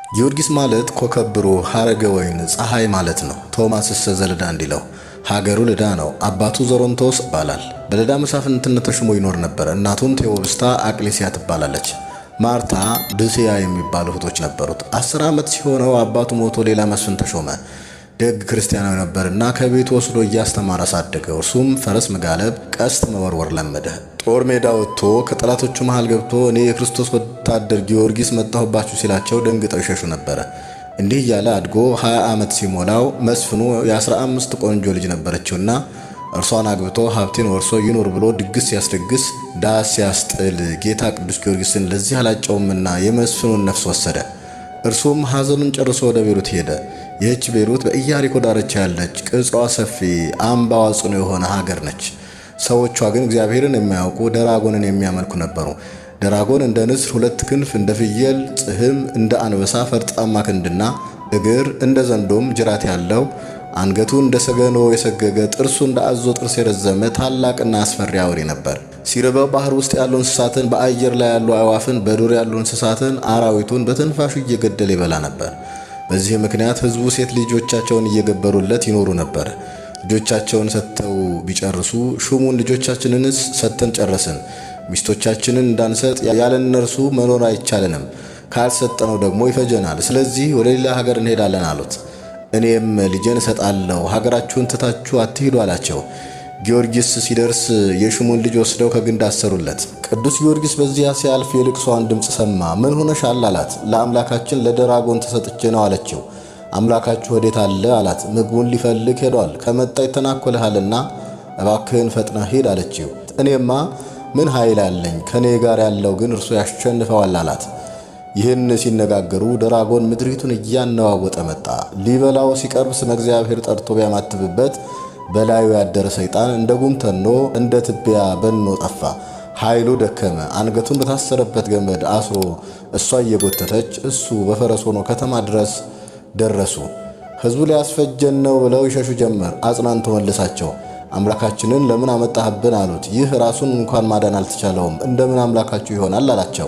ጊዮርጊስ ማለት ኮከብሩ ሐረገ ወይን ፀሐይ ማለት ነው። ቶማስ ዘልዳ እንዲለው ሀገሩ ልዳ ነው። አባቱ ዞሮንቶስ ይባላል። በልዳ መሳፍንትነት ተሾሞ ይኖር ነበር። እናቱም ቴዎብስታ አቅሌሲያ ትባላለች። ማርታ ድስያ የሚባሉ እህቶች ነበሩት። 10 ዓመት ሲሆነው አባቱ ሞቶ ሌላ መስፍን ተሾመ። ደግ ክርስቲያናዊ ነበርና ከቤቱ ወስዶ እያስተማረ አሳደገው። እርሱም ፈረስ መጋለብ፣ ቀስት መወርወር ለመደ። ጦር ሜዳ ወጥቶ ከጠላቶቹ መሃል ገብቶ እኔ የክርስቶስ ወታደር ጊዮርጊስ መጣሁባችሁ ሲላቸው ደንግጠው ይሸሹ ነበረ። እንዲህ እያለ አድጎ 20 ዓመት ሲሞላው መስፍኑ የ15 ቆንጆ ልጅ ነበረችውና እርሷን አግብቶ ሀብቴን ወርሶ ይኖር ብሎ ድግስ ሲያስደግስ ዳስ ሲያስጥል ጌታ ቅዱስ ጊዮርጊስን ለዚህ አላጨውምና የመስፍኑን ነፍስ ወሰደ። እርሱም ሐዘኑን ጨርሶ ወደ ቤሩት ሄደ። ይህች ቤሩት በኢያሪኮ ዳርቻ ያለች ቅጽዋ ሰፊ አምባዋ ጽኑ የሆነ ሀገር ነች። ሰዎቿ ግን እግዚአብሔርን የማያውቁ ደራጎንን የሚያመልኩ ነበሩ። ደራጎን እንደ ንስር 2 ክንፍ፣ እንደ ፍየል ጽሕም፣ እንደ አንበሳ ፈርጣማ ክንድና እግር፣ እንደ ዘንዶም ጅራት ያለው አንገቱ እንደ ሰገኖ የሰገገ ጥርሱ እንደ አዞ ጥርስ የረዘመ ታላቅና አስፈሪ አውሬ ነበር። ሲርበው ባህር ውስጥ ያሉ እንስሳትን፣ በአየር ላይ ያሉ አዕዋፍን፣ በዱር ያሉ እንስሳትን፣ አራዊቱን በትንፋሹ እየገደለ ይበላ ነበር። በዚህ ምክንያት ሕዝቡ ሴት ልጆቻቸውን እየገበሩለት ይኖሩ ነበር። ልጆቻቸውን ሰጥተው ቢጨርሱ ሹሙን ልጆቻችንንስ ሰጥተን ጨረስን፣ ሚስቶቻችንን እንዳንሰጥ ያለ እነርሱ መኖር አይቻለንም፣ ካልሰጠነው ደግሞ ይፈጀናል፣ ስለዚህ ወደ ሌላ ሀገር እንሄዳለን አሉት። እኔም ልጄን እሰጣለሁ፣ ሀገራችሁን ትታችሁ አትሂዱ አላቸው። ጊዮርጊስ ሲደርስ የሹሙን ልጅ ወስደው ከግንድ አሰሩለት። ቅዱስ ጊዮርጊስ በዚያ ሲያልፍ የልቅሷን ድምፅ ሰማ። ምን ሆነሻል አላት። ለአምላካችን ለደራጎን ተሰጥቼ ነው አለችው። አምላካችሁ ወዴት አለ አላት። ምግቡን ሊፈልግ ሄዷል፣ ከመጣ ይተናኮልሃልና እባክህን ፈጥነህ ሂድ አለችው። እኔማ ምን ኃይል አለኝ? ከኔ ጋር ያለው ግን እርሱ ያሸንፈዋል አላት። ይህን ሲነጋገሩ ደራጎን ምድሪቱን እያነዋወጠ መጣ። ሊበላው ሲቀርብ ስመ እግዚአብሔር ጠርቶ ቢያማትብበት በላዩ ያደረ ሰይጣን እንደ ጉም ተኖ እንደ ትቢያ በኖ ጠፋ። ኃይሉ ደከመ። አንገቱን በታሰረበት ገመድ አስሮ እሷ እየጎተተች እሱ በፈረስ ሆኖ ከተማ ድረስ ደረሱ። ሕዝቡ ሊያስፈጀን ነው ብለው ይሸሹ ጀመር። አጽናንቶ መለሳቸው። አምላካችንን ለምን አመጣህብን አሉት። ይህ ራሱን እንኳን ማዳን አልተቻለውም፣ እንደምን አምላካችሁ ይሆናል አላቸው።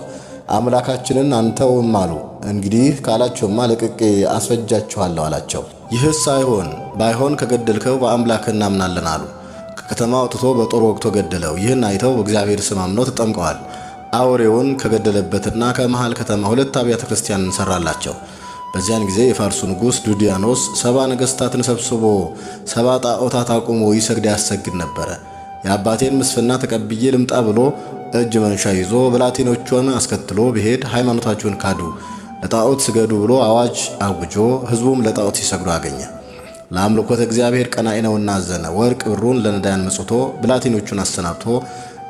አምላካችንን አንተውም አሉ። እንግዲህ ካላቸውማ ለቅቄ አስፈጃችኋለሁ አላቸው። ይህስ ባይሆን ከገደልከው በአምላክ እናምናለን አሉ። ከከተማ አውጥቶ በጦር ወግቶ ገደለው። ይህን አይተው በእግዚአብሔር ስም አምነው ተጠምቀዋል። አውሬውን ከገደለበትና ከመሃል ከተማ 2 አብያተ ክርስቲያን እንሰራላቸው። በዚያን ጊዜ የፋርሱ ንጉሥ ዱዲያኖስ 70 ነገሥታትን ሰብስቦ 70 ጣዖታት አቁሞ ይሰግድ ያሰግድ ነበረ። የአባቴን ምስፍና ተቀብዬ ልምጣ ብሎ እጅ መንሻ ይዞ ብላቴኖቹን አስከትሎ ቢሄድ ሃይማኖታችሁን ካዱ፣ ለጣዖት ስገዱ ብሎ አዋጅ አውጆ ሕዝቡም ለጣዖት ሲሰግዱ አገኘ። ለአምልኮተ እግዚአብሔር ቀናኢ ነውና አዘነ። ወርቅ ብሩን ለነዳያን መጽቶ ብላቴኖቹን አሰናብቶ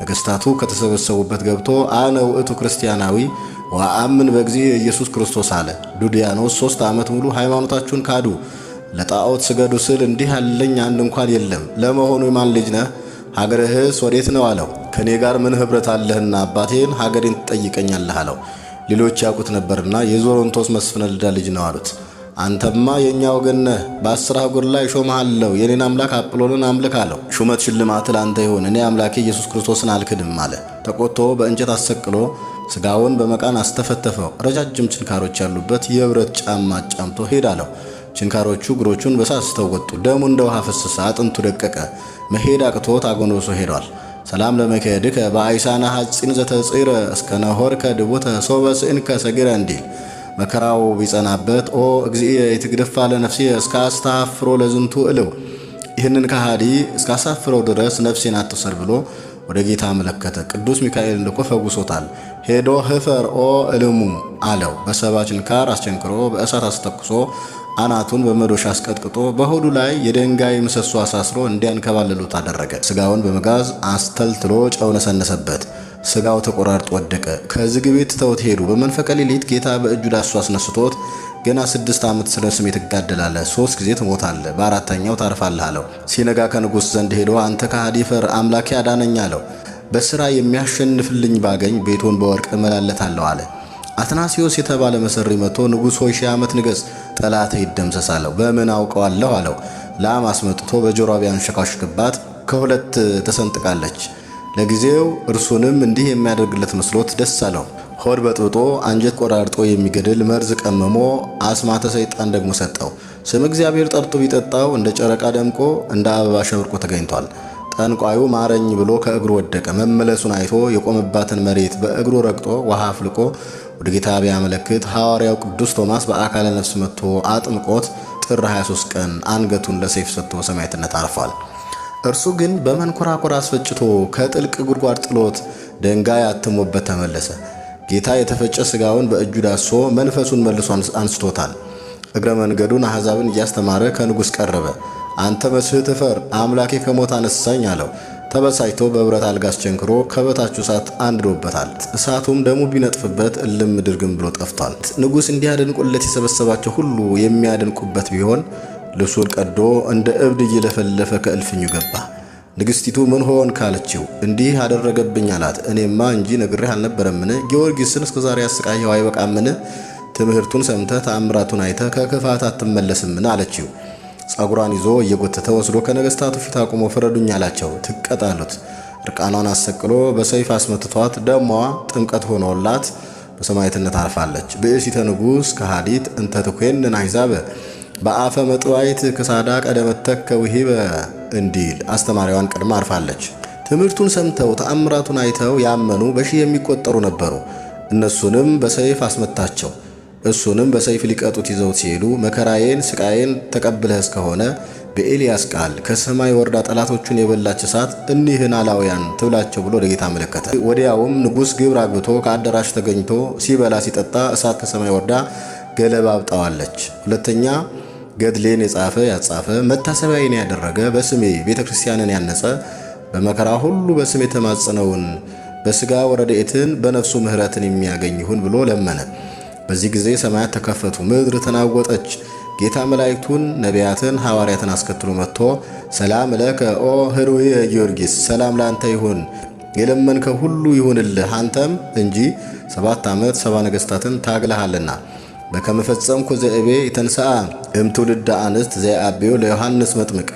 ነገሥታቱ ከተሰበሰቡበት ገብቶ አነ ውእቱ ክርስቲያናዊ ወአምን በእግዚእ ኢየሱስ ክርስቶስ አለ። ዱዲያኖስ 3 ዓመት ሙሉ ሃይማኖታችሁን ካዱ፣ ለጣዖት ስገዱ ስል እንዲህ ያለኝ አንድ እንኳን የለም። ለመሆኑ የማን ልጅ ነህ? ሀገርህስ ወዴት ነው አለው። ከኔ ጋር ምን ኅብረት አለህና አባቴን ሀገሬን ትጠይቀኛለህ አለው። ሌሎች ያውቁት ነበርና የዞሮንቶስ መስፍነ ልዳ ልጅ ነው አሉት። አንተማ የኛ ወገን ነህ፣ በ10 አህጉር ላይ ሾመሃለሁ፣ የኔን አምላክ አጵሎንን አምልክ አለው። ሹመት ሽልማት ለአንተ ይሁን፣ እኔ አምላኬ ኢየሱስ ክርስቶስን አልክድም አለ። ተቆጥቶ በእንጨት አሰቅሎ ስጋውን በመቃን አስተፈተፈው። ረጃጅም ችንካሮች ያሉበት የብረት ጫማ ጫምቶ ሄድ አለው። ችንካሮቹ እግሮቹን በሳስተው ወጡ። ደሙ እንደ ውሃ ፈሰሰ፣ አጥንቱ ደቀቀ። መሄድ አቅቶት አጎንብሶ ሄዷል። ሰላም ለመከድከ በአይሳና ሐጺን ዘተጽረ እስከ ነሆርከ ድቦተ ሶበ ስእንከ ሰግረ እንዲል መከራው ቢጸናበት ኦ እግዚእ የትግደፋ ለነፍሴ እስከ አስተሐፍሮ ለዝንቱ እልው፣ ይህንን ከሃዲ እስካሳፍረው ድረስ ነፍሴን አትውሰድ ብሎ ወደ ጌታ አመለከተ። ቅዱስ ሚካኤል ልኮ ፈውሶታል። ሄዶ ህፈር ኦ እልሙ አለው። በ70 ችንካር አስቸንክሮ በእሳት አስተኩሶ አናቱን በመዶሻ አስቀጥቅጦ በሆዱ ላይ የድንጋይ ምሰሶ አሳስሮ እንዲያንከባልሉት አደረገ። ስጋውን በመጋዝ አስተልትሎ ጨው ነሰነሰበት። ስጋው ተቆራርጦ ወደቀ። ከዝግ ቤት ተውት ሄዱ። በመንፈቀ ሌሊት ጌታ በእጁ ዳሱ አስነስቶት ገና 6 ዓመት ስለ ስሜ ትጋደላለህ፣ 3 ጊዜ ትሞታለህ፣ በ4ተኛው ታርፋለህ አለው። ሲነጋ ከንጉሥ ዘንድ ሄዶ አንተ ከሃዲ ፈር አምላኬ አዳነኝ አለው። በሥራ የሚያሸንፍልኝ ባገኝ ቤቱን በወርቅ እመላለታለሁ አለ። አትናሲዮስ የተባለ መሰሪ መጥቶ ንጉሥ ሆይ 1000 ዓመት ንገስ፣ ጠላትህ ይደምሰስ አለው። በምን አውቀዋለሁ አለው። ላም አስመጥቶ በጆሮ ቢያንሸካሽክባት ከ2 ተሰንጥቃለች። ለጊዜው እርሱንም እንዲህ የሚያደርግለት መስሎት ደስ አለው። ሆድ በጥብጦ አንጀት ቆራርጦ የሚገድል መርዝ ቀመሞ አስማተ ሰይጣን ደግሞ ሰጠው። ስም እግዚአብሔር ጠርቶ ቢጠጣው እንደ ጨረቃ ደምቆ እንደ አበባ ሸብርቆ ተገኝቷል። ጠንቋዩ ማረኝ ብሎ ከእግሩ ወደቀ። መመለሱን አይቶ የቆመባትን መሬት በእግሩ ረግጦ ውሃ አፍልቆ ወደ ጌታ ቢያመለክት ሐዋርያው ቅዱስ ቶማስ በአካለ ነፍስ መጥቶ አጥምቆት ጥር 23 ቀን አንገቱን ለሰይፍ ሰጥቶ ሰማዕትነት አርፏል። እርሱ ግን በመንኮራኮር አስፈጭቶ ከጥልቅ ጉድጓድ ጥሎት ድንጋይ አትሞበት ተመለሰ። ጌታ የተፈጨ ሥጋውን በእጁ ዳሶ መንፈሱን መልሶ አንስቶታል። እግረ መንገዱን አሕዛብን እያስተማረ ከንጉሥ ቀረበ። አንተ መስሕት እፈር፣ አምላኬ ከሞት አነሳኝ አለው። ተበሳጭቶ በብረት አልጋ አስቸንክሮ ከበታቹ እሳት አንድዶበታል። እሳቱም ደሙ ቢነጥፍበት እልም ድርግም ብሎ ጠፍቷል። ንጉሥ እንዲያደንቁለት የሰበሰባቸው ሁሉ የሚያደንቁበት ቢሆን ልብሱን ቀዶ እንደ እብድ እየለፈለፈ ከእልፍኙ ገባ። ንግሥቲቱ ምን ሆን ካለችው እንዲህ አደረገብኝ አላት። እኔማ እንጂ ነግሬህ አልነበረምን? ጊዮርጊስን እስከዛሬ ያሰቃየው አይበቃምን? ትምህርቱን ሰምተህ ተአምራቱን አይተህ ከክፋት አትመለስምን? አለችው። ጸጉሯን ይዞ እየጎተተ ወስዶ ከነገሥታቱ ፊት አቁሞ ፍረዱኝ አላቸው። ትቀጣሉት። እርቃኗን አሰቅሎ በሰይፍ አስመትቷት ደሟ ጥምቀት ሆኖላት በሰማዕትነት አርፋለች። ብእሲተ ንጉሥ ከሃዲት እንተ ትኮንን አሕዛበ በአፈ መጥዋይት ክሳዳ ቀደመተከ ውሂበ እንዲል አስተማሪዋን ቀድማ አርፋለች። ትምህርቱን ሰምተው ተአምራቱን አይተው ያመኑ በሺህ የሚቆጠሩ ነበሩ። እነሱንም በሰይፍ አስመታቸው። እሱንም በሰይፍ ሊቀጡት ይዘውት ሲሄዱ መከራዬን ስቃዬን ተቀብለህ እስከሆነ በኤልያስ ቃል ከሰማይ ወርዳ ጠላቶቹን የበላች እሳት እኒህን አላውያን ትብላቸው ብሎ ወደ ጌታ አመለከተ። ወዲያውም ንጉሥ ግብር አግብቶ ከአዳራሽ ተገኝቶ ሲበላ ሲጠጣ እሳት ከሰማይ ወርዳ ገለባብጣዋለች። ሁለተኛ ገድሌን የጻፈ ያጻፈ መታሰቢያዬን ያደረገ በስሜ ቤተ ክርስቲያንን ያነጸ በመከራ ሁሉ በስሜ የተማጸነውን በሥጋ ወረድኤትን በነፍሱ ምሕረትን የሚያገኝ ይሁን ብሎ ለመነ። በዚህ ጊዜ ሰማያት ተከፈቱ፣ ምድር ተናወጠች። ጌታ መላእክቱን ነቢያትን ሐዋርያትን አስከትሎ መጥቶ ሰላም ለከ ኦ ህሩይ ጊዮርጊስ፣ ሰላም ላንተ ይሁን፣ የለመንከው ሁሉ ይሁንልህ፣ አንተም እንጂ 7 ዓመት 70 ነገሥታትን ታግለሃልና በከመ ፈጸምኩ ዘእቤ የተንሥአ እምትውልደ አንስት ዘየአብዮ ለዮሐንስ መጥምቅ፣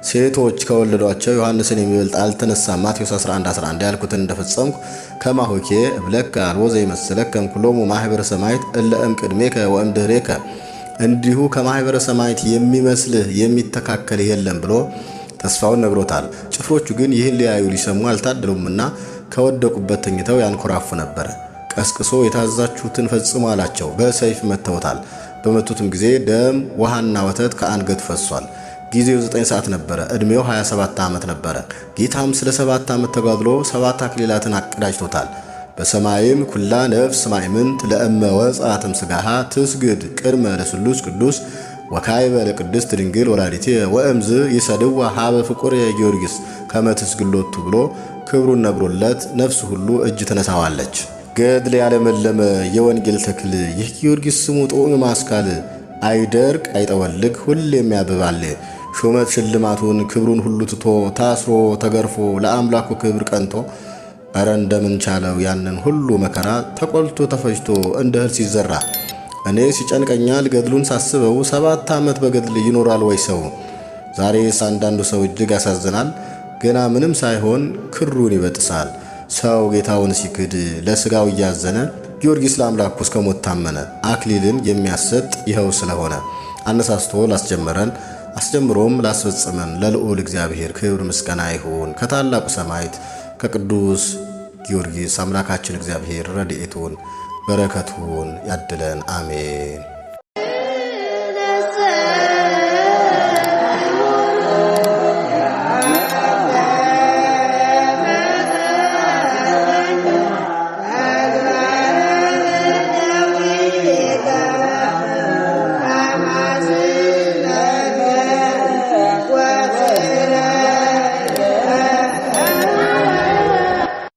ሴቶች ከወለዷቸው ዮሐንስን የሚበልጥ አልተነሳም። ማቴዎስ 11:11 ያልኩትን እንደፈጸምኩ ከማሆኬ እብለከ አልቦ ዘይመስለከ እምኩሎሙ ማኅበረ ሰማዕት እለ እምቅድሜከ ወእምድኅሬከ፣ እንዲሁ ከማኅበረ ሰማዕት የሚመስልህ የሚተካከል የለም ብሎ ተስፋውን ነግሮታል። ጭፍሮቹ ግን ይህን ሊያዩ ሊሰሙ አልታደሉምና ከወደቁበት ተኝተው ያንኮራፉ ነበረ። ቀስቅሶ የታዛችሁትን ፈጽሙ አላቸው። በሰይፍ መተውታል። በመቱትም ጊዜ ደም ውሃና ወተት ከአንገቱ ፈሷል። ጊዜው 9 ሰዓት ነበረ። ዕድሜው 27 ዓመት ነበረ። ጌታም ስለ 7 ዓመት ተጋድሎ 7 አክሊላትን አቀዳጅቶታል። በሰማይም ኩላ ነፍስ ማእምንት ለእመ ወጻትም ሥጋሃ ትስግድ ቅድመ ለስሉስ ቅዱስ ወካይበ ለቅድስት ድንግል ወላዲቴ ወእምዝ ይሰድዋ ሀበ ፍቁር ጊዮርጊስ ከመ ትስግሎቱ ብሎ ክብሩን ነግሮለት ነፍስ ሁሉ እጅ ተነሳዋለች። ገድል ያለመለመ የወንጌል ተክል ይህ ጊዮርጊስ ስሙ ጦም ማስካል፣ አይደርቅ አይጠወልግ ሁሌም ያብባል። ሹመት ሽልማቱን ክብሩን ሁሉ ትቶ ታስሮ ተገርፎ ለአምላኩ ክብር ቀንቶ እረ እንደምን ቻለው ያንን ሁሉ መከራ ተቆልቶ ተፈጅቶ እንደ እህል ሲዘራ። እኔ ሲጨንቀኛል ገድሉን ሳስበው 7 ዓመት በገድል ይኖራል ወይ ሰው? ዛሬስ አንዳንዱ ሰው እጅግ ያሳዝናል። ገና ምንም ሳይሆን ክሩን ይበጥሳል። ሰው ጌታውን ሲክድ ለሥጋው እያዘነ ጊዮርጊስ ለአምላኩ እስከ ሞት ታመነ። አክሊልን የሚያሰጥ ይኸው ስለሆነ አነሳስቶ ላስጀመረን አስጀምሮም ላስፈጽመን ለልዑል እግዚአብሔር ክብር ምስጋና ይሁን። ከታላቁ ሰማዕት ከቅዱስ ጊዮርጊስ አምላካችን እግዚአብሔር ረድኤቱን በረከቱን ያድለን፣ አሜን።